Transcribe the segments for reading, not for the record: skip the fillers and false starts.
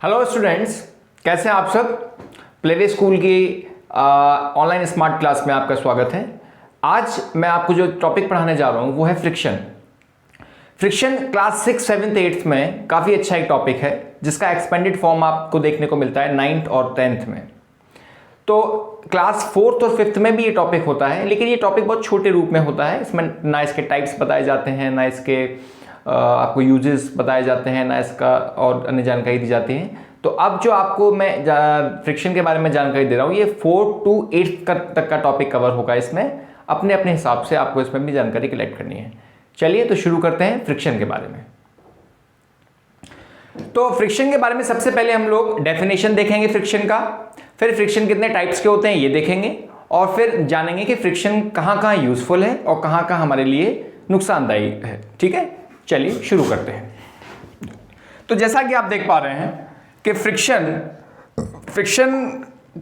Hello students, कैसे हैं आप सब। प्लेवे स्कूल की ऑनलाइन स्मार्ट क्लास में आपका स्वागत है। आज मैं आपको जो टॉपिक पढ़ाने जा रहा हूं वो है फ्रिक्शन। फ्रिक्शन क्लास 6, 7, 8 में काफ़ी अच्छा एक टॉपिक है जिसका एक्सपेंडेड फॉर्म आपको देखने को मिलता है 9th और 10th में। तो क्लास 4th और 5th में भी ये टॉपिक होता है, लेकिन ये टॉपिक बहुत छोटे रूप में होता है। इसमें ना इसके टाइप्स बताए जाते हैं, ना इसके आपको यूजेस बताए जाते हैं, ना इसका और अन्य जानकारी दी जाती है। तो अब जो आपको मैं फ्रिक्शन के बारे में जानकारी दे रहा हूँ, ये 4 to 8 तक का टॉपिक कवर होगा। इसमें अपने अपने हिसाब से आपको इसमें भी जानकारी कलेक्ट करनी है। चलिए तो शुरू करते हैं फ्रिक्शन के बारे में। तो फ्रिक्शन के बारे में सबसे पहले हम लोग डेफिनेशन देखेंगे फ्रिक्शन का, फिर फ्रिक्शन कितने टाइप्स के होते हैं ये देखेंगे, और फिर जानेंगे कि फ्रिक्शन कहाँ कहाँ यूजफुल है और कहाँ कहाँ हमारे लिए नुकसानदायी है। ठीक है, चलिए शुरू करते हैं। तो जैसा कि आप देख पा रहे हैं कि फ्रिक्शन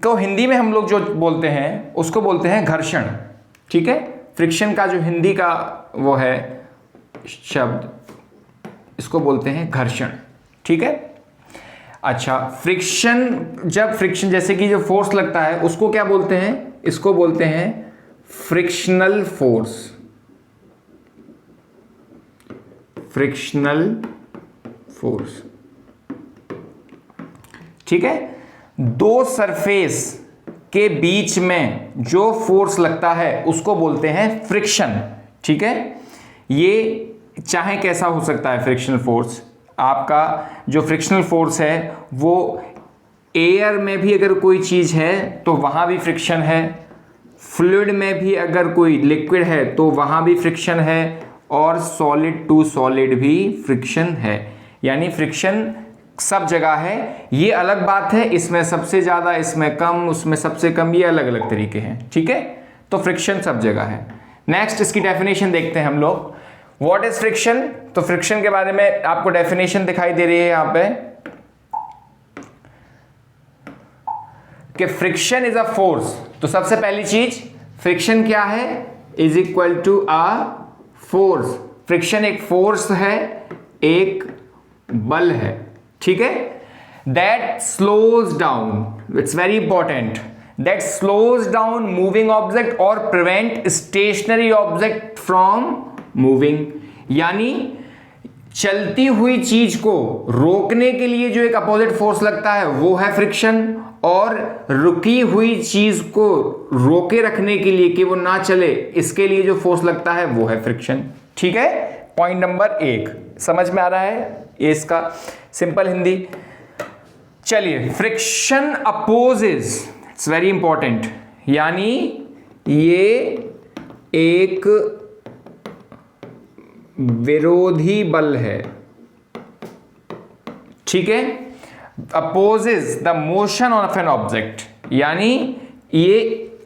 को हिंदी में हम लोग जो बोलते हैं उसको बोलते हैं घर्षण। ठीक है, फ्रिक्शन का जो हिंदी का वो है शब्द, इसको बोलते हैं घर्षण। ठीक है, अच्छा, जब फ्रिक्शन जैसे कि जो फोर्स लगता है उसको क्या बोलते हैं, इसको बोलते हैं फ्रिक्शनल फोर्स। फ्रिक्शनल फोर्स, ठीक है। दो सरफेस के बीच में जो फोर्स लगता है उसको बोलते हैं फ्रिक्शन। ठीक है, ये चाहे कैसा हो सकता है फ्रिक्शनल फोर्स। आपका जो फ्रिक्शनल फोर्स है वो एयर में भी अगर कोई चीज है तो वहां भी फ्रिक्शन है, फ्लूइड में भी अगर कोई लिक्विड है तो वहां भी फ्रिक्शन है, और सॉलिड टू सॉलिड भी फ्रिक्शन है। यानी फ्रिक्शन सब जगह है। ये अलग बात है, इसमें सबसे ज्यादा, इसमें कम, उसमें सबसे कम, ये अलग अलग तरीके हैं। ठीक है, तो फ्रिक्शन सब जगह है। नेक्स्ट इसकी डेफिनेशन देखते हैं हम लोग। What is friction? तो फ्रिक्शन के बारे में आपको डेफिनेशन दिखाई दे रही है यहां पे कि फ्रिक्शन इज अ फोर्स। तो सबसे पहली चीज, फ्रिक्शन क्या है? Is equal to a force. Friction एक फोर्स है, एक बल है। ठीक है, that slows down, it's very important, that slows down moving object और prevent stationary object from moving. यानी चलती हुई चीज को रोकने के लिए जो एक अपोजिट फोर्स लगता है वो है फ्रिक्शन, और रुकी हुई चीज को रोके रखने के लिए कि वो ना चले, इसके लिए जो फोर्स लगता है वो है फ्रिक्शन। ठीक है, पॉइंट नंबर 1 समझ में आ रहा है, ये इसका सिंपल हिंदी। चलिए, friction opposes, it's very important, यानी ये एक विरोधी बल है। ठीक है, opposes the motion of an object, यानी ये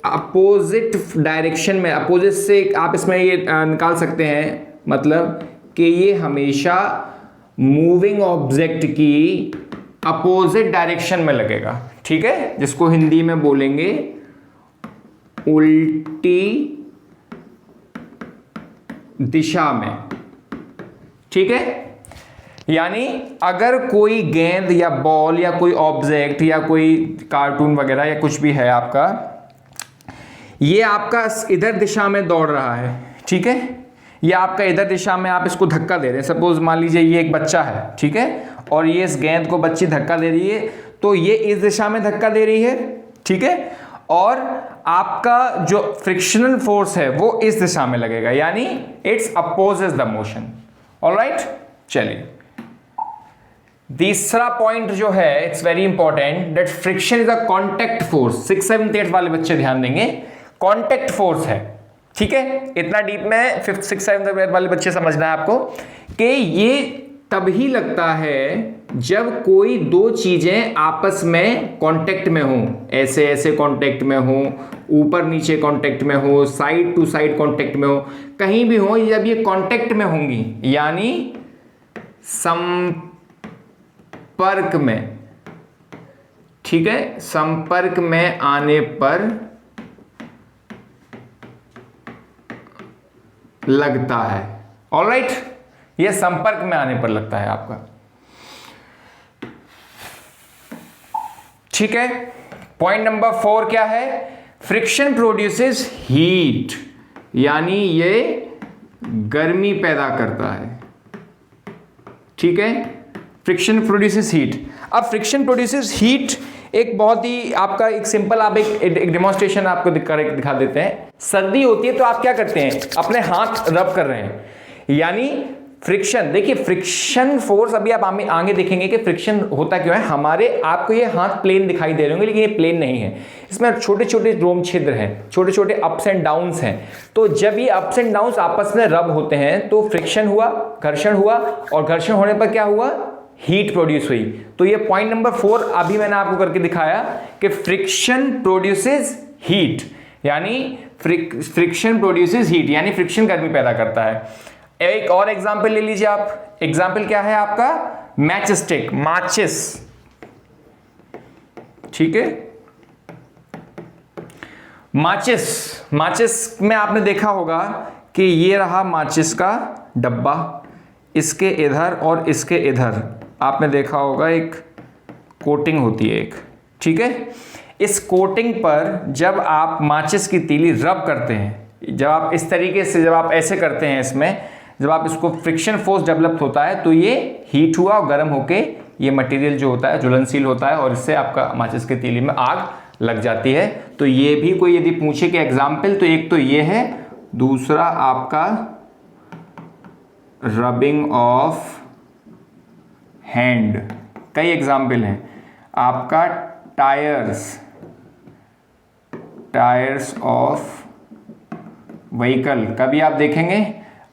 अपोजिट डायरेक्शन में, अपोजिट से आप इसमें ये निकाल सकते हैं, मतलब कि ये हमेशा मूविंग ऑब्जेक्ट की अपोजिट डायरेक्शन में लगेगा। ठीक है, जिसको हिंदी में बोलेंगे उल्टी दिशा में। ठीक है, यानी अगर कोई गेंद या बॉल या कोई ऑब्जेक्ट या कोई कार्टून वगैरह या कुछ भी है आपका, ये आपका इधर दिशा में दौड़ रहा है। ठीक है, ये आपका इधर दिशा में, आप इसको धक्का दे रहे हैं। सपोज मान लीजिए ये एक बच्चा है, ठीक है, और ये इस गेंद को बच्ची धक्का दे रही है, तो ये इस दिशा में धक्का दे रही है। ठीक है, और आपका जो फ्रिक्शनल फोर्स है वो इस दिशा में लगेगा, यानी it's opposes the motion. Alright, चलिए तीसरा पॉइंट जो है, it's very important, that friction is a contact force. 6, 7, 8 वाले बच्चे ध्यान देंगे, कांटेक्ट फोर्स है। ठीक है, इतना डीप में 5th, 6th, 7th, 8 वाले बच्चे समझना है आपको कि ये तभी लगता है जब कोई दो चीजें आपस में कांटेक्ट में हो, ऐसे ऐसे कांटेक्ट में हो, ऊपर नीचे कांटेक्ट में हो, साइड टू साइड कांटेक्ट में हो, कहीं भी हो, जब ये कांटेक्ट में होंगी, यानी संपर्क में। ठीक है, संपर्क में आने पर लगता है। ऑलराइट, ये संपर्क में आने पर लगता है आपका। ठीक है। पॉइंट नंबर 4 क्या है? फ्रिक्शन प्रोड्यूसेस हीट, यानी ये गर्मी पैदा करता है, ठीक है। Friction produces heat. अब फ्रिक्शन प्रोड्यूसेस हीट एक बहुत ही आपका एक सिंपल, आप एक डेमोन्स्ट्रेशन आपको दिखा देते हैं। सर्दी होती है तो आप क्या करते हैं, अपने हाथ रब कर रहे हैं, यानी फ्रिक्शन। देखिए फ्रिक्शन फोर्स, अभी आप आगे देखेंगे कि फ्रिक्शन होता क्यों है। हमारे आपको ये हाथ प्लेन दिखाई दे रहे होंगे, लेकिन ये प्लेन नहीं है, इसमें छोटे छोटे रोम छिद्र हैं, छोटे छोटे अप्स एंड डाउन्स हैं। तो जब ये अप्स एंड डाउन्स आपस में रब होते हैं तो फ्रिक्शन हुआ, घर्षण हुआ, और घर्षण होने पर क्या हुआ, हीट प्रोड्यूस हुई। तो ये पॉइंट नंबर 4 अभी मैंने आपको करके दिखाया कि फ्रिक्शन प्रोड्यूसेस हीट, यानी फ्रिक्शन प्रोड्यूसेस हीट, यानी फ्रिक्शन गर्मी पैदा करता है। एक और एग्जांपल ले लीजिए आप। एग्जांपल क्या है आपका, मैच स्टिक, माचिस, ठीक है। माचिस में आपने देखा होगा कि ये रहा माचिस का डब्बा, इसके इधर और इसके इधर आपने देखा होगा एक कोटिंग होती है एक, ठीक है। इस कोटिंग पर जब आप माचिस की तीली रब करते हैं, जब आप इस तरीके से, जब आप ऐसे करते हैं, इसमें जब आप इसको फ्रिक्शन फोर्स डेवलप होता है तो ये हीट हुआ और गर्म होके ये मटेरियल जो होता है ज्वलनशील होता है, और इससे आपका माचिस की तीली में आग लग जाती है। तो ये भी कोई यदि पूछे कि एग्जाम्पल, तो एक तो ये है, दूसरा आपका रबिंग ऑफ हैंड, कई एग्जाम्पल हैं आपका। टायर्स ऑफ व्हीकल, कभी आप देखेंगे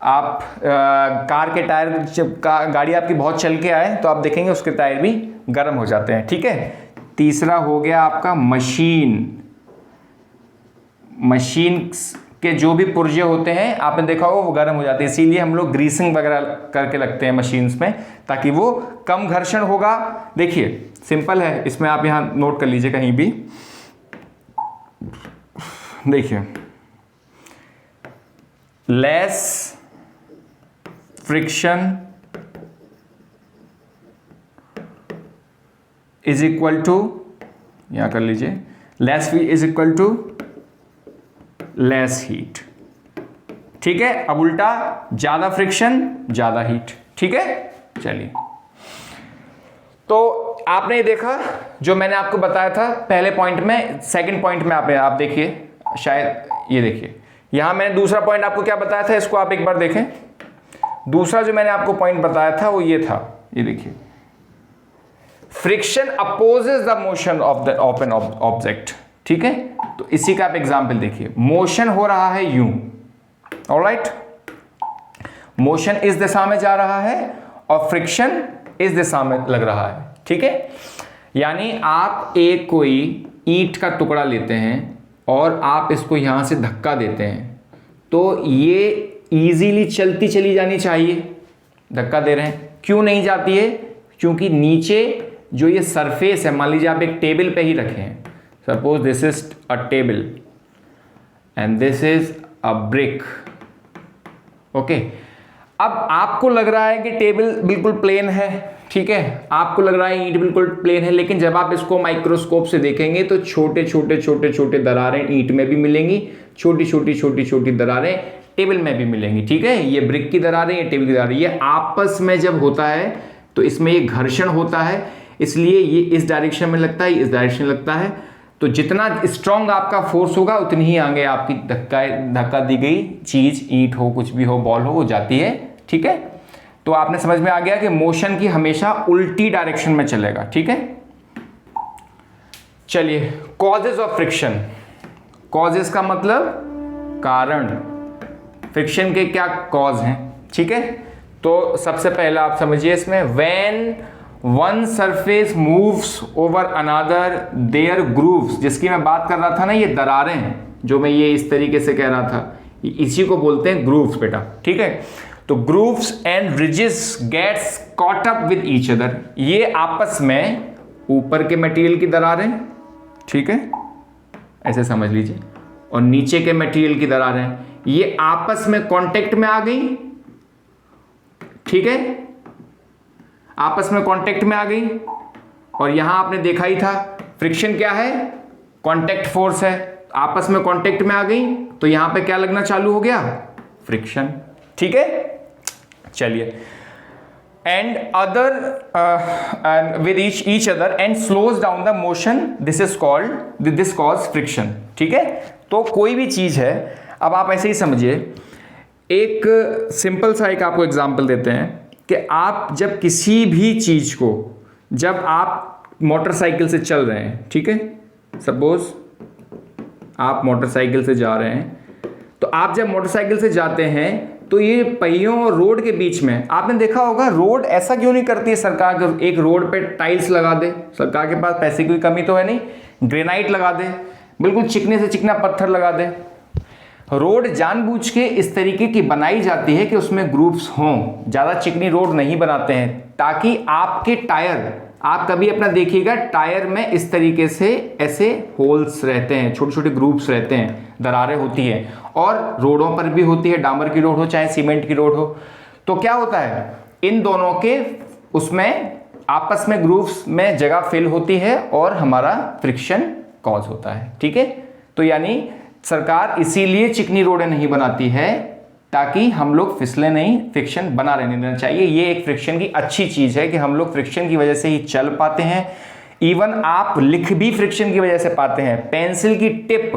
आप कार के टायर, जब गाड़ी आपकी बहुत चल के आए तो आप देखेंगे उसके टायर भी गर्म हो जाते हैं, ठीक है। तीसरा हो गया आपका मशीन के जो भी पुर्जे होते हैं आपने देखा होगा वो गर्म हो जाते हैं, इसीलिए हम लोग ग्रीसिंग वगैरह करके लगते हैं मशीन्स में, ताकि वो कम घर्षण होगा। देखिए सिंपल है, इसमें आप यहां नोट कर लीजिए कहीं भी, देखिए less friction is equal to, यहां कर लीजिए, less is equal to less heat, ठीक है। अब उल्टा, ज्यादा फ्रिक्शन ज्यादा हीट, ठीक है। चलिए, तो आपने देखा जो मैंने आपको बताया था पहले पॉइंट में, सेकंड पॉइंट में आप देखिए, शायद ये देखिए, यहां मैंने दूसरा पॉइंट आपको क्या बताया था, इसको आप एक बार देखें। दूसरा जो मैंने आपको पॉइंट बताया था वो ये था, ये देखिए, friction opposes the motion of an object, ठीक है। तो इसी का आप एग्जांपल देखिए, मोशन हो रहा है यूं, ऑलराइट, मोशन इस दिशा में जा रहा है और फ्रिक्शन इस दिशा में लग रहा है, ठीक है। यानी आप एक कोई ईंट का टुकड़ा लेते हैं और आप इसको यहां से धक्का देते हैं, तो ये इजीली चलती चली जानी चाहिए, धक्का दे रहे हैं, क्यों नहीं जाती है, क्योंकि नीचे जो ये सरफेस है, मान लीजिए आप एक टेबल पे ही रखे हैं, suppose this is a table and this is a brick, okay. अब आपको लग रहा है कि टेबल बिल्कुल प्लेन है, ठीक है, आपको लग रहा है ईंट बिल्कुल प्लेन है, लेकिन जब आप इसको माइक्रोस्कोप से देखेंगे तो छोटे छोटे दरारें ईंट में भी मिलेंगी, छोटी छोटी दरारें टेबल में भी मिलेंगी, ठीक है। ये ब्रिक की दरारें, ये टेबल की दरारें, ये आपस में जब होता है तो इसमें ये घर्षण होता है, इसलिए ये इस डायरेक्शन में लगता है, इस डायरेक्शन में लगता है। तो जितना स्ट्रांग आपका फोर्स होगा उतनी ही आगे आपकी धक्का दी गई चीज, ईंट हो, कुछ भी हो, बॉल हो, वो जाती है, ठीक है। तो आपने समझ में आ गया कि मोशन की हमेशा उल्टी डायरेक्शन में चलेगा, ठीक है। चलिए, कॉजेज ऑफ फ्रिक्शन, कॉजेज का मतलब कारण, फ्रिक्शन के क्या कॉज हैं, ठीक है। तो सबसे पहला आप समझिए इसमें, when one surface moves over another there grooves, जिसकी मैं बात कर रहा था ना, ये दरारें जो मैं ये इस तरीके से कह रहा था, इसी को बोलते हैं ग्रूव्स बेटा, ठीक है। तो grooves and ridges gets caught up with each other, ये आपस में ऊपर के मटेरियल की दरारें, ठीक है, ऐसे समझ लीजिए, और नीचे के मटेरियल की दरारें, ये आपस में कांटेक्ट में आ गई, ठीक है, आपस में कांटेक्ट में आ गई। और यहां आपने देखा ही था फ्रिक्शन क्या है? कांटेक्ट फोर्स है, आपस में कांटेक्ट में आ गई तो यहां पे क्या लगना चालू हो गया? फ्रिक्शन। ठीक है, चलिए। And other with each other and slows down the motion, this called friction. ठीक है, तो कोई भी चीज है, अब आप ऐसे ही समझिए, एक सिंपल सा एक आपको एग्जांपल देते हैं कि आप जब किसी भी चीज को, जब आप मोटरसाइकिल से चल रहे हैं, ठीक है, सपोज आप मोटरसाइकिल से जा रहे हैं, तो आप जब मोटरसाइकिल से जाते हैं तो ये पहियों और रोड के बीच में, आपने देखा होगा रोड ऐसा क्यों नहीं करती है सरकार, एक रोड पे टाइल्स लगा दे, सरकार के पास पैसे की कमी तो है नहीं, ग्रेनाइट लगा दे, बिल्कुल चिकने से चिकना पत्थर लगा दे। रोड जानबूझ के इस तरीके की बनाई जाती है कि उसमें ग्रूव्स हों, ज़्यादा चिकनी रोड नहीं बनाते हैं ताकि आपके टायर, आप कभी अपना देखिएगा टायर में इस तरीके से ऐसे होल्स रहते हैं, छोटे छोटे ग्रूव्स रहते हैं, दरारें होती हैं, और रोडों पर भी होती है, डामर की रोड हो चाहे सीमेंट की रोड हो। तो क्या होता है, इन दोनों के उसमें आपस में ग्रूव्स में जगह फिल होती है और हमारा फ्रिक्शन कॉज होता है। ठीक है, तो यानी सरकार इसीलिए चिकनी रोडें नहीं बनाती है ताकि हम लोग फिसले नहीं, फ्रिक्शन बना रहने देना चाहिए। ये एक फ्रिक्शन की अच्छी चीज है कि हम लोग फ्रिक्शन की वजह से ही चल पाते हैं। इवन आप लिख भी फ्रिक्शन की वजह से पाते हैं। पेंसिल की टिप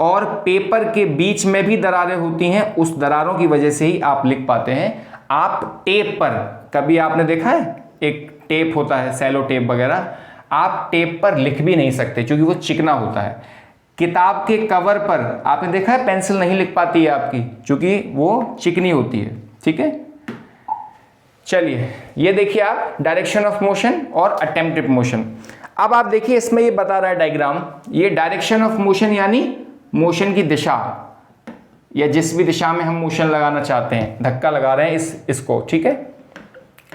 और पेपर के बीच में भी दरारें होती हैं, उस दरारों की वजह से ही आप लिख पाते हैं। आप टेप पर, कभी आपने देखा है एक टेप होता है, सेलो टेप वगैरह, आप टेप पर लिख भी नहीं सकते क्योंकि वो चिकना होता है। किताब के कवर पर आपने देखा है पेंसिल नहीं लिख पाती है आपकी, क्योंकि वो चिकनी होती है। ठीक है, चलिए ये देखिए आप डायरेक्शन ऑफ मोशन और अटेम्प्टेड मोशन। अब आप देखिए इसमें ये बता रहा है डायग्राम, ये डायरेक्शन ऑफ मोशन यानी मोशन की दिशा, या जिस भी दिशा में हम मोशन लगाना चाहते हैं, धक्का लगा रहे हैं इसको। ठीक है,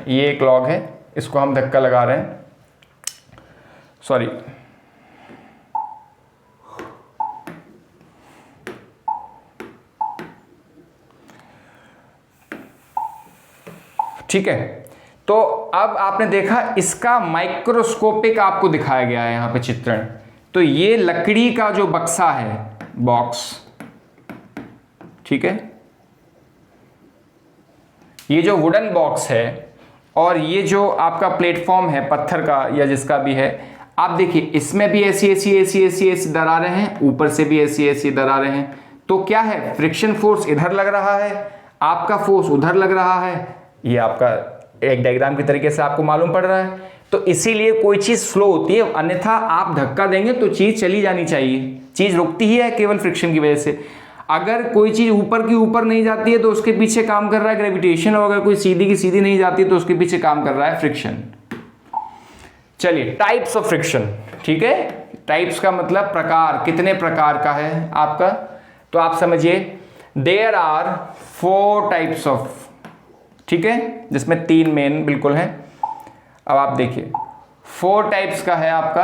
ये एक लॉग है, इसको हम धक्का लगा रहे हैं, सॉरी, ठीक है। तो अब आपने देखा इसका माइक्रोस्कोपिक आपको दिखाया गया है यहां पे चित्रण। तो ये लकड़ी का जो बक्सा है, बॉक्स, ठीक है, ये जो वुडन बॉक्स है और ये जो आपका प्लेटफॉर्म है पत्थर का या जिसका भी है, आप देखिए इसमें भी ऐसी दरारें हैं, ऊपर से भी ऐसी दरारें हैं। तो क्या है, फ्रिक्शन फोर्स इधर लग रहा है, आपका फोर्स उधर लग रहा है। ये आपका एक डायग्राम के तरीके से आपको मालूम पड़ रहा है। तो इसीलिए कोई चीज स्लो होती है, अन्यथा आप धक्का देंगे तो चीज चली जानी चाहिए। चीज रुकती ही है केवल फ्रिक्शन की वजह से। अगर कोई चीज ऊपर की ऊपर नहीं जाती है तो उसके पीछे काम कर रहा है ग्रेविटेशन, और अगर कोई सीधी की सीधी नहीं जाती तो उसके पीछे काम कर रहा है फ्रिक्शन। चलिए, टाइप्स ऑफ फ्रिक्शन। ठीक है, टाइप्स का मतलब प्रकार, कितने प्रकार का है आपका। तो आप समझिए देयर आर 4 टाइप्स ऑफ, ठीक है, जिसमें 3 मेन बिल्कुल हैं। अब आप देखिए 4 टाइप्स का है आपका,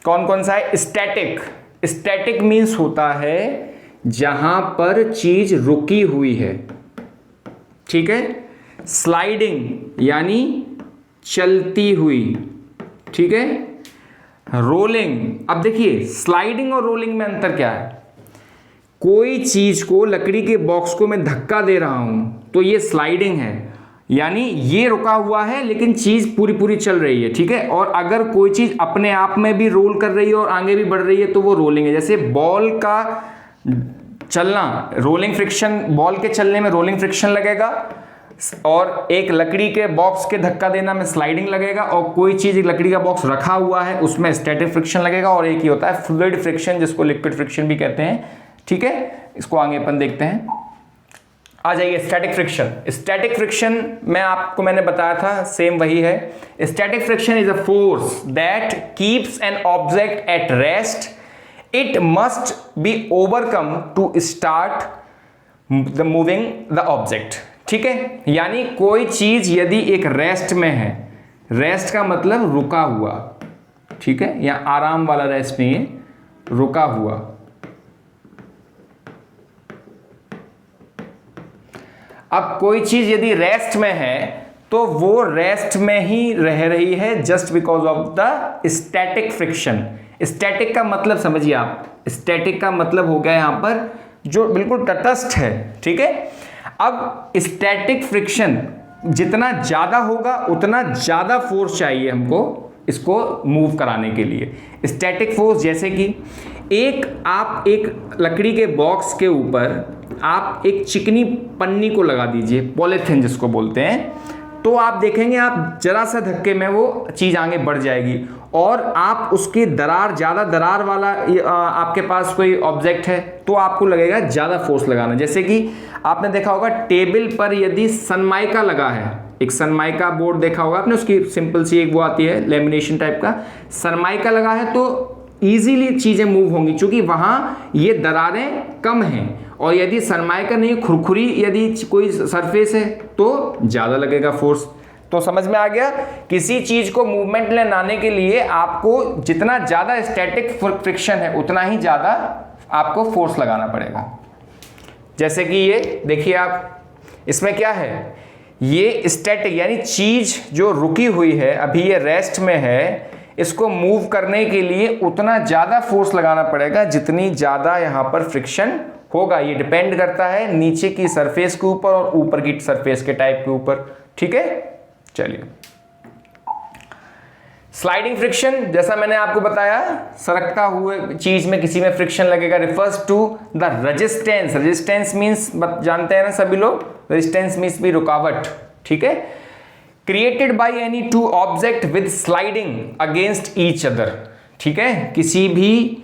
कौन कौन सा है। स्टैटिक, स्टैटिक मीन्स होता है जहां पर चीज रुकी हुई है। ठीक है, स्लाइडिंग यानी चलती हुई। ठीक है, रोलिंग, अब देखिए स्लाइडिंग और रोलिंग में अंतर क्या है। कोई चीज को, लकड़ी के बॉक्स को मैं धक्का दे रहा हूं तो ये स्लाइडिंग है, यानी ये रुका हुआ है लेकिन चीज पूरी पूरी चल रही है। ठीक है, और अगर कोई चीज अपने आप में भी रोल कर रही है और आगे भी बढ़ रही है तो वो रोलिंग है। जैसे बॉल का चलना, रोलिंग फ्रिक्शन, बॉल के चलने में रोलिंग फ्रिक्शन लगेगा, और एक लकड़ी के बॉक्स के धक्का देना में स्लाइडिंग लगेगा, और कोई चीज एक लकड़ी का बॉक्स रखा हुआ है उसमें स्टैटिक फ्रिक्शन लगेगा, और एक ही होता है फ्लूइड फ्रिक्शन, जिसको लिक्विड फ्रिक्शन भी कहते हैं। ठीक है, इसको आगे अपन देखते हैं। आ जाइए स्टैटिक फ्रिक्शन। स्टैटिक फ्रिक्शन में आपको मैंने बताया था, सेम वही है। Static friction is a force that keeps an object at rest, it must be overcome to start the moving the object. ठीक है, यानी कोई चीज यदि एक रेस्ट में है, रेस्ट का मतलब रुका हुआ, ठीक है, या आराम वाला रेस्ट नहीं है, रुका हुआ। अब कोई चीज यदि रेस्ट में है तो वो रेस्ट में ही रह रही है just because of the static friction. Static का मतलब समझिए आप, स्टैटिक का मतलब हो गया यहां पर जो बिल्कुल तटस्थ है, ठीक है। अब स्टैटिक फ्रिक्शन जितना ज्यादा होगा उतना ज्यादा फोर्स चाहिए हमको इसको मूव कराने के लिए। स्टैटिक फोर्स जैसे कि आप एक लकड़ी के बॉक्स के ऊपर आप एक चिकनी पन्नी को लगा दीजिए, पॉलीथिन जिसको बोलते हैं, तो आप देखेंगे आप जरा सा धक्के में वो चीज़ आगे बढ़ जाएगी। और आप उसकी ज़्यादा दरार वाला आपके पास कोई ऑब्जेक्ट है तो आपको लगेगा ज़्यादा फोर्स लगाना। जैसे कि आपने देखा होगा टेबल पर यदि सनमाइका लगा है, एक सनमाइका बोर्ड देखा होगा आपने, उसकी सिंपल सी एक वो आती है लेमिनेशन टाइप का, सनमाइका लगा है तो ईजिली चीज़ें मूव होंगी क्योंकि वहाँ ये दरारें कम हैं। और यदि सनमाइका नहीं, खुरखुरी यदि कोई सरफेस है तो ज़्यादा लगेगा फोर्स। तो समझ में आ गया, किसी चीज़ को मूवमेंट में लाने के लिए आपको जितना ज़्यादा स्टैटिक फ्रिक्शन है उतना ही ज़्यादा आपको फोर्स लगाना पड़ेगा। जैसे कि ये देखिए आप, इसमें क्या है, ये स्टैटिक यानी चीज़ जो रुकी हुई है अभी ये रेस्ट में है, इसको मूव करने के लिए उतना ज़्यादा फोर्स लगाना पड़ेगा जितनी ज़्यादा यहाँ पर फ्रिक्शन होगा। ये डिपेंड करता है नीचे की सरफेस के ऊपर और ऊपर की सरफेस के टाइप के ऊपर, ठीक है। चलिए, स्लाइडिंग फ्रिक्शन, जैसा मैंने आपको बताया सरकता हुए चीज में किसी में फ्रिक्शन लगेगा, refers to the resistance. Resistance means जानते हैं ना सभी लोग, रेजिस्टेंस मींस भी रुकावट, ठीक है। Created by any two object with sliding against each other, ठीक है। किसी भी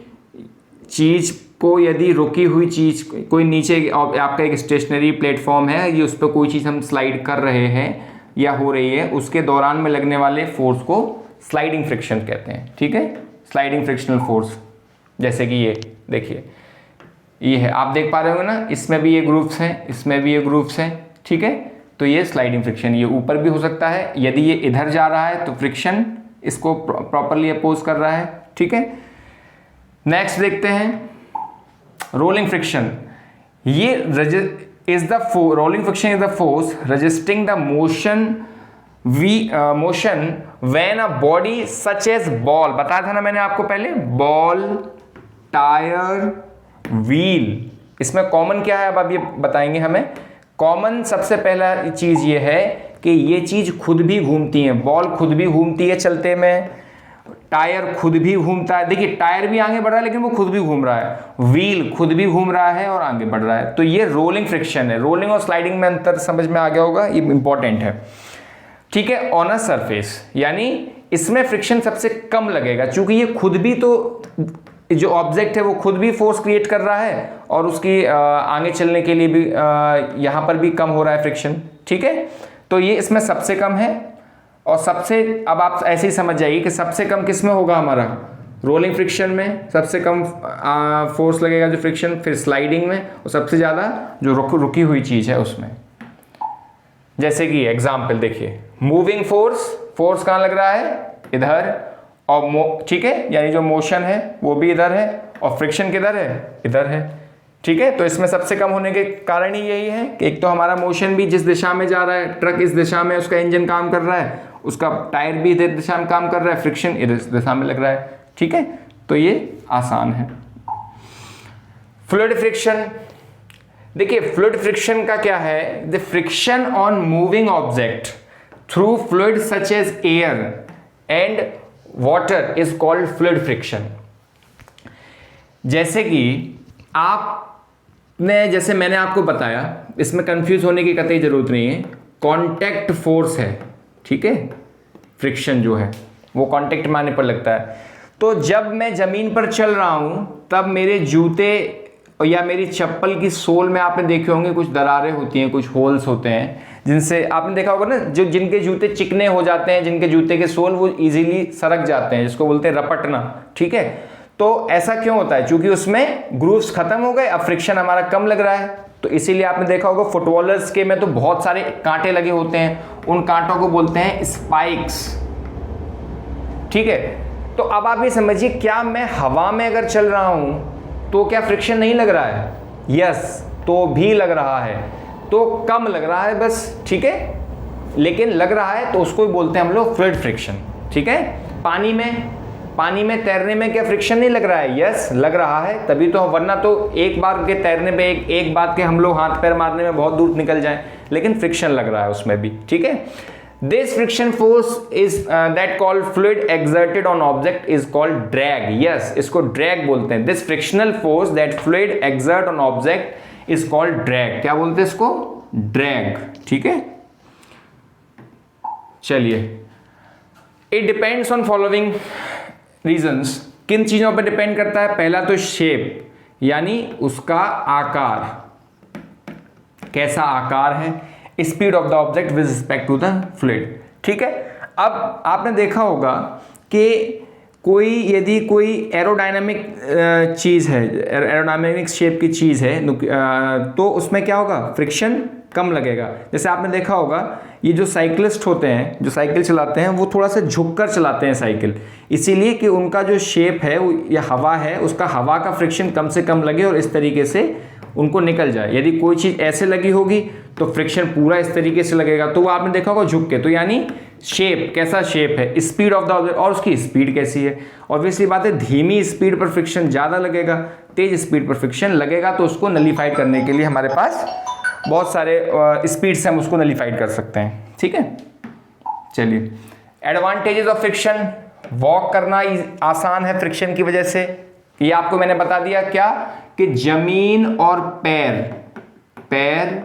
चीज को यदि रुकी हुई चीज, कोई नीचे आपका एक स्टेशनरी प्लेटफॉर्म है, ये उस पर कोई चीज हम स्लाइड कर रहे हैं या हो रही है, उसके दौरान में लगने वाले फोर्स को स्लाइडिंग फ्रिक्शन कहते हैं, ठीक है। स्लाइडिंग फ्रिक्शनल फोर्स, जैसे कि ये देखिए, ये है, आप देख पा रहे होंगे ना, इसमें भी ये ग्रुप्स हैं, इसमें भी ये ग्रुप्स हैं, ठीक है। तो ये स्लाइडिंग फ्रिक्शन, ये ऊपर भी हो सकता है, यदि ये इधर जा रहा है तो फ्रिक्शन इसको प्रॉपरली अपोज कर रहा है, ठीक है। नेक्स्ट देखते हैं रोलिंग फ्रिक्शन। ये rolling friction is the force resisting the motion when a body such as ball, बताया था ना मैंने आपको पहले, बॉल, टायर, व्हील, इसमें कॉमन क्या है अब ये बताएंगे हमें। कॉमन सबसे पहला चीज ये है कि ये चीज खुद भी घूमती है, बॉल खुद भी घूमती है चलते में, टायर खुद भी घूमता है, देखिए टायर भी आगे बढ़ रहा है लेकिन वो खुद भी घूम रहा है, व्हील खुद भी घूम रहा है और आगे बढ़ रहा है। तो ये रोलिंग फ्रिक्शन है। रोलिंग और स्लाइडिंग में अंतर समझ में आ गया होगा, ये इंपॉर्टेंट है, ठीक है। ऑन अ सरफेस यानी इसमें फ्रिक्शन सबसे कम लगेगा क्योंकि ये खुद भी, तो जो ऑब्जेक्ट है वो खुद भी फोर्स क्रिएट कर रहा है और उसकी आगे चलने के लिए भी यहाँ पर भी कम हो रहा है फ्रिक्शन, ठीक है। तो ये इसमें सबसे कम है। और सबसे, अब आप ऐसे ही समझ जाइए कि सबसे कम किस में होगा हमारा, रोलिंग फ्रिक्शन में सबसे कम फोर्स लगेगा जो फ्रिक्शन, फिर स्लाइडिंग में, और सबसे ज़्यादा जो रुकी हुई चीज़ है उसमें। जैसे कि एग्जाम्पल देखिए, मूविंग फोर्स कहाँ लग रहा है, इधर, और ठीक है, यानी जो मोशन है वो भी इधर है और फ्रिक्शन किधर है, इधर है, ठीक है। तो इसमें सबसे कम होने के कारण ही यही है कि एक तो हमारा मोशन भी जिस दिशा में जा रहा है, ट्रक इस दिशा में उसका इंजन काम कर रहा है, उसका टायर भी इधर दिशा में काम कर रहा है, फ्रिक्शन इधर दिशा में लग रहा है, ठीक है। तो ये आसान है। फ्लूइड फ्रिक्शन, देखिए फ्लूइड फ्रिक्शन का क्या है, the friction on moving object through fluid such as air and water is called fluid friction. जैसे कि आपने, जैसे मैंने आपको बताया, इसमें कंफ्यूज होने की कतई जरूरत नहीं है, कांटेक्ट फोर्स है, ठीक है। फ्रिक्शन जो है वो कांटेक्ट मारने पर लगता है। तो जब मैं जमीन पर चल रहा हूं तब मेरे जूते या मेरी चप्पल की सोल में आपने देखे होंगे कुछ दरारें होती हैं, कुछ होल्स होते हैं, जिनसे आपने देखा होगा ना, जो जिनके जूते चिकने हो जाते हैं, जिनके जूते के सोल वो इजीली सरक जाते हैं, जिसको बोलते हैं रपटना, ठीक है। तो ऐसा क्यों होता है, क्योंकि उसमें ग्रूव्स खत्म हो गए, अब फ्रिक्शन हमारा कम लग रहा है। तो इसीलिए आपने देखा होगा फुटबॉलर्स के में तो बहुत सारे कांटे लगे होते हैं, उन कांटों को बोलते हैं स्पाइक्स, ठीक है। तो अब आप ये समझिए, क्या मैं हवा में अगर चल रहा हूं तो क्या फ्रिक्शन नहीं लग रहा है, यस, तो भी लग रहा है, तो कम लग रहा है बस, ठीक है, लेकिन लग रहा है, तो उसको ही बोलते हैं हम लोग फ्लूइड फ्रिक्शन, ठीक है। पानी में पानी में तैरने में क्या फ्रिक्शन नहीं लग रहा है? यस लग रहा है, तभी तो, वरना तो एक बार के तैरने पे एक बार के हम लोग हाथ पैर मारने में बहुत दूर निकल जाएं, लेकिन फ्रिक्शन लग रहा है उसमें भी, ठीक है। This friction force is that called fluid exerted on object is called drag. Yes, इसको ड्रैग बोलते हैं। This frictional force that fluid exert on object is called drag. क्या बोलते हैं इसको? ड्रैग, ठीक है। चलिए, it depends on following reasons. किन चीजों पर डिपेंड करता है? पहला तो शेप, यानी उसका आकार, कैसा आकार है, speed of the object with respect to the fluid, ठीक है। अब आपने देखा होगा कि यदि कोई एरोडायनामिक चीज़ है, एरोडायनामिक शेप की चीज़ है, तो उसमें क्या होगा? फ्रिक्शन कम लगेगा। जैसे आपने देखा होगा, ये जो साइकिलिस्ट होते हैं, जो साइकिल चलाते हैं, वो थोड़ा सा झुककर चलाते हैं साइकिल, इसीलिए कि उनका जो शेप है या हवा है, उसका हवा का फ्रिक्शन कम से कम लगे और इस तरीके से उनको निकल जाए। यदि कोई चीज़ ऐसे लगी होगी तो फ्रिक्शन पूरा इस तरीके से लगेगा, तो वो आपने देखा होगा झुक के। तो यानी शेप, कैसा शेप है, स्पीड ऑफ द ऑब्जेक्ट, और उसकी स्पीड कैसी है। ऑब्वियसली बात है, धीमी स्पीड पर फ्रिक्शन ज़्यादा लगेगा, तेज स्पीड पर फ्रिक्शन लगेगा, तो उसको नलीफाइड करने के लिए हमारे पास बहुत सारे स्पीड से हम उसको नलीफाइड कर सकते हैं, ठीक है। चलिए, एडवांटेजेस ऑफ फ्रिक्शन। वॉक करना आसान है फ्रिक्शन की वजह से, ये आपको मैंने बता दिया। क्या कि जमीन और पैर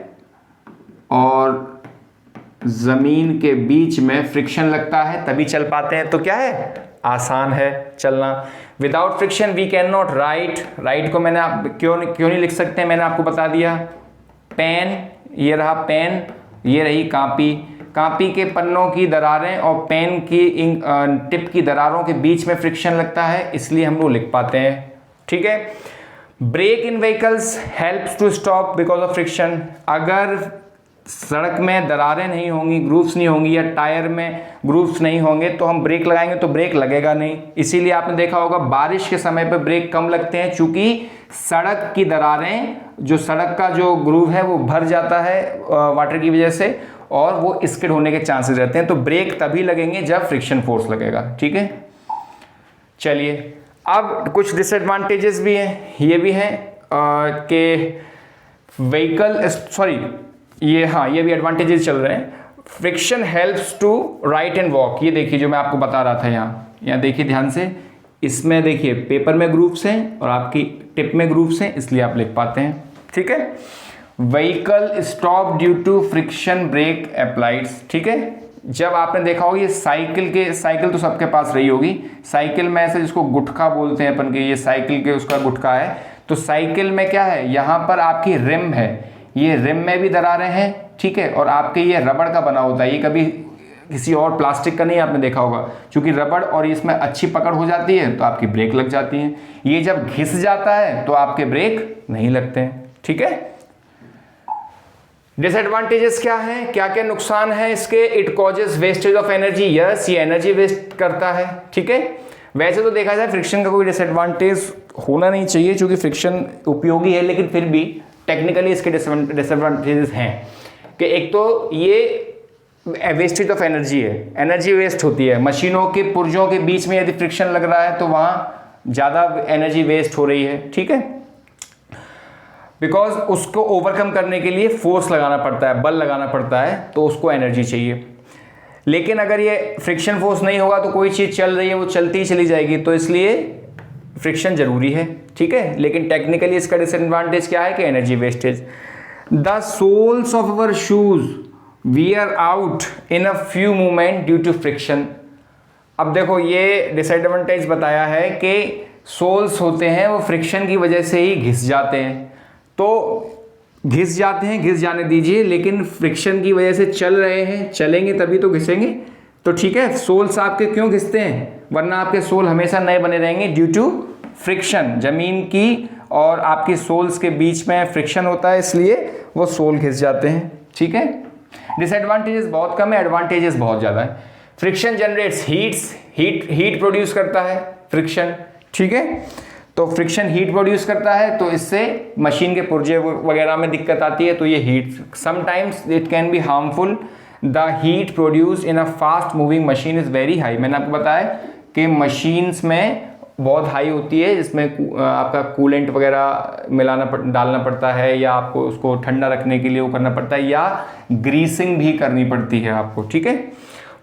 और जमीन के बीच में फ्रिक्शन लगता है, तभी चल पाते हैं, तो क्या है? आसान है चलना। Without friction we can not write को मैंने आप क्यों नहीं लिख सकते, मैंने आपको बता दिया। पेन, ये रहा पेन, ये रही कापी के पन्नों की दरारें और पेन की टिप की दरारों के बीच में फ्रिक्शन लगता है, इसलिए हम लोग लिख पाते हैं, ठीक है। Brake in vehicles helps to stop because of friction. अगर सड़क में दरारें नहीं होंगी, ग्रूव्स नहीं होंगी, या टायर में ग्रूव्स नहीं होंगे, तो हम ब्रेक लगाएंगे तो ब्रेक लगेगा नहीं। इसीलिए आपने देखा होगा बारिश के समय पर ब्रेक कम लगते हैं, चूंकि सड़क की दरारें, जो सड़क का जो ग्रूव है वो भर जाता है वाटर की वजह से, और वो स्किड होने के चांसेस रहते हैं। तो ब्रेक तभी लगेंगे जब फ्रिक्शन फोर्स लगेगा, ठीक है। चलिए, अब कुछ डिसएडवांटेजेस भी हैं, ये भी हैं कि व्हीकल, सॉरी ये भी एडवांटेजेस चल रहे हैं। Friction helps to write and walk. ये देखिए जो मैं आपको बता रहा था, यहाँ देखिए ध्यान से, इसमें देखिए पेपर में ग्रूव्स हैं और आपकी टिप में ग्रूव्स हैं, इसलिए आप लिख पाते हैं, ठीक है। Vehicle stop due to friction brake applied, ठीक है। जब आपने देखा होगा ये साइकिल तो सबके पास रही होगी, साइकिल में ऐसे जिसको गुटखा बोलते हैं अपन के, ये साइकिल के उसका गुटखा है। तो साइकिल में क्या है, यहाँ पर आपकी रिम है, ये रिम में भी दरारें हैं, ठीक है, और आपके ये रबड़ का बना होता है, ये कभी किसी और प्लास्टिक का नहीं आपने देखा होगा, क्योंकि रबड़ और इसमें अच्छी पकड़ हो जाती है तो आपकी ब्रेक लग जाती है। ये जब घिस जाता है तो आपके ब्रेक नहीं लगते हैं, ठीक है। डिसएडवांटेजेस क्या हैं, क्या क्या नुकसान है इसके? It causes wastage of energy. Yes, ये एनर्जी वेस्ट करता है, ठीक है। वैसे तो देखा जाए फ्रिक्शन का कोई डिसएडवांटेज होना नहीं चाहिए, क्योंकि फ्रिक्शन उपयोगी है, लेकिन फिर भी टेक्निकली इसके डिसएडवांटेजेस हैं कि एक तो ये वेस्टेज ऑफ एनर्जी है, एनर्जी वेस्ट होती है। मशीनों के पुर्जों के बीच में यदि फ्रिक्शन लग रहा है तो वहाँ ज़्यादा एनर्जी वेस्ट हो रही है, ठीक है, बिकॉज उसको ओवरकम करने के लिए फोर्स लगाना पड़ता है, बल लगाना पड़ता है, तो उसको एनर्जी चाहिए। लेकिन अगर ये फ्रिक्शन फोर्स नहीं होगा तो कोई चीज़ चल रही है वो चलती ही चली जाएगी, तो इसलिए फ्रिक्शन ज़रूरी है, ठीक है। लेकिन टेक्निकली इसका डिसएडवांटेज क्या है कि energy wastage. The soles of our shoes wear out in a few movement due to friction। अब देखो ये डिसएडवांटेज बताया है कि सोल्स होते हैं वो फ्रिक्शन की वजह से ही घिस जाते हैं, तो घिस जाने दीजिए, लेकिन फ्रिक्शन की वजह से चल रहे हैं, चलेंगे तभी तो घिसेंगे, तो ठीक है। सोल्स आपके क्यों घिसते हैं, वरना आपके सोल हमेशा नए बने रहेंगे ड्यू टू फ्रिक्शन। जमीन की और आपकी सोल्स के बीच में फ्रिक्शन होता है, इसलिए वो सोल घिस जाते हैं, ठीक है। डिसएडवांटेजेस बहुत कम है, एडवांटेजेस बहुत ज़्यादा है। फ्रिक्शन जनरेट्स हीट प्रोड्यूस करता है फ्रिक्शन, ठीक है। तो फ्रिक्शन हीट प्रोड्यूस करता है, तो इससे मशीन के पुर्जे वगैरह में दिक्कत आती है, तो ये heat sometimes it can be harmful. The heat produce in a fast moving machine is very high. मैंने आपको बताया कि मशीन्स में बहुत हाई होती है, जिसमें आपका कूलेंट वगैरह डालना पड़ता है, या आपको उसको ठंडा रखने के लिए वो करना पड़ता है, या ग्रीसिंग भी करनी पड़ती है आपको, ठीक है।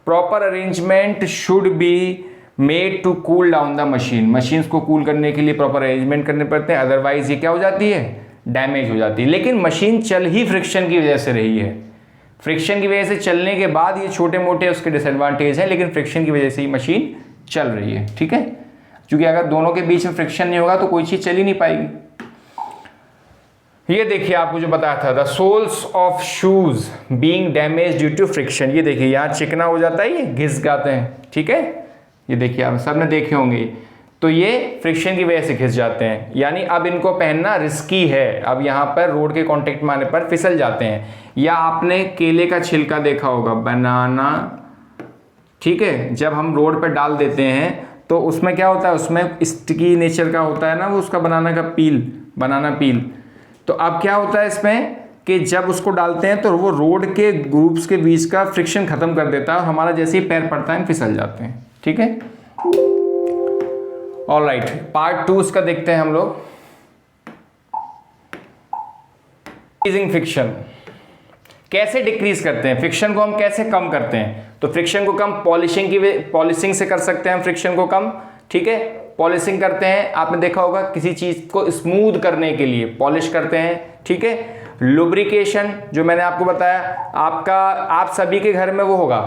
Proper arrangement should be made to cool down the machines को कूल करने के लिए प्रॉपर अरेंजमेंट करने पड़ते हैं, अदरवाइज ये क्या हो जाती है, डैमेज हो जाती है। लेकिन मशीन चल ही फ्रिक्शन की वजह से रही है, फ्रिक्शन की वजह से चलने के बाद ये छोटे मोटे उसके डिसएडवांटेज हैं, लेकिन फ्रिक्शन की वजह से ही मशीन चल रही है, ठीक है। क्योंकि अगर दोनों के बीच में फ्रिक्शन नहीं होगा तो कोई चीज चल ही नहीं पाएगी। ये देखिए आपको जो बताया था, the soles of shoes being damage due to friction. ये देखिए यहाँ चिकना हो जाता है, ये घिस जाते हैं, ठीक है। ये देखिए आप सबने देखे होंगे, तो ये फ्रिक्शन की वजह से घिस जाते हैं, यानी अब इनको पहनना रिस्की है। अब यहाँ पर रोड के कांटेक्ट में आने पर फिसल जाते हैं। या आपने केले का छिलका देखा होगा, बनाना, ठीक है, जब हम रोड पर डाल देते हैं तो उसमें क्या होता है, उसमें स्टिकी नेचर का होता है ना वो, उसका बनाना पील। तो अब क्या होता है इसमें कि जब उसको डालते हैं तो वो रोड के ग्रुप्स के बीच का फ्रिक्शन खत्म कर देता है, और हमारा जैसे ही पैर पड़ता है फिसल जाते हैं, ठीक है। ऑलराइट, पार्ट 2 इसका देखते हैं हम लोग। डिक्रीजिंग फ्रिक्शन, कैसे डिक्रीज करते हैं फ्रिक्शन को, हम कैसे कम करते हैं। तो फ्रिक्शन को कम पॉलिशिंग से कर सकते हैं फ्रिक्शन को कम, ठीक है। पॉलिशिंग करते हैं, आपने देखा होगा किसी चीज को स्मूथ करने के लिए पॉलिश करते हैं, ठीक है। लुब्रिकेशन, जो मैंने आपको बताया, आप सभी के घर में वो होगा,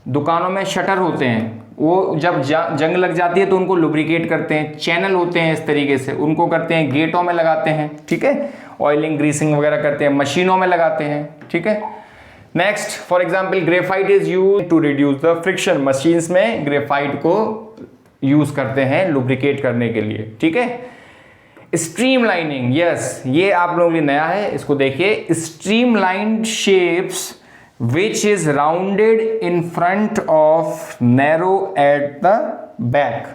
दुकानों में शटर होते हैं, वो जब जंग लग जाती है तो उनको लुब्रिकेट करते हैं। चैनल होते हैं इस तरीके से, उनको करते हैं, गेटों में लगाते हैं, ठीक है। ऑयलिंग ग्रीसिंग वगैरह करते हैं, मशीनों में लगाते हैं, ठीक है। Next, for example graphite is use to reduce the friction. Machines में ग्रेफाइट को यूज करते हैं लुब्रिकेट करने के लिए, ठीक है। स्ट्रीमलाइनिंग, यस, ये आप लोगों के लिए नया है, इसको देखिए। Streamlined shapes which is rounded in front of narrow at the back।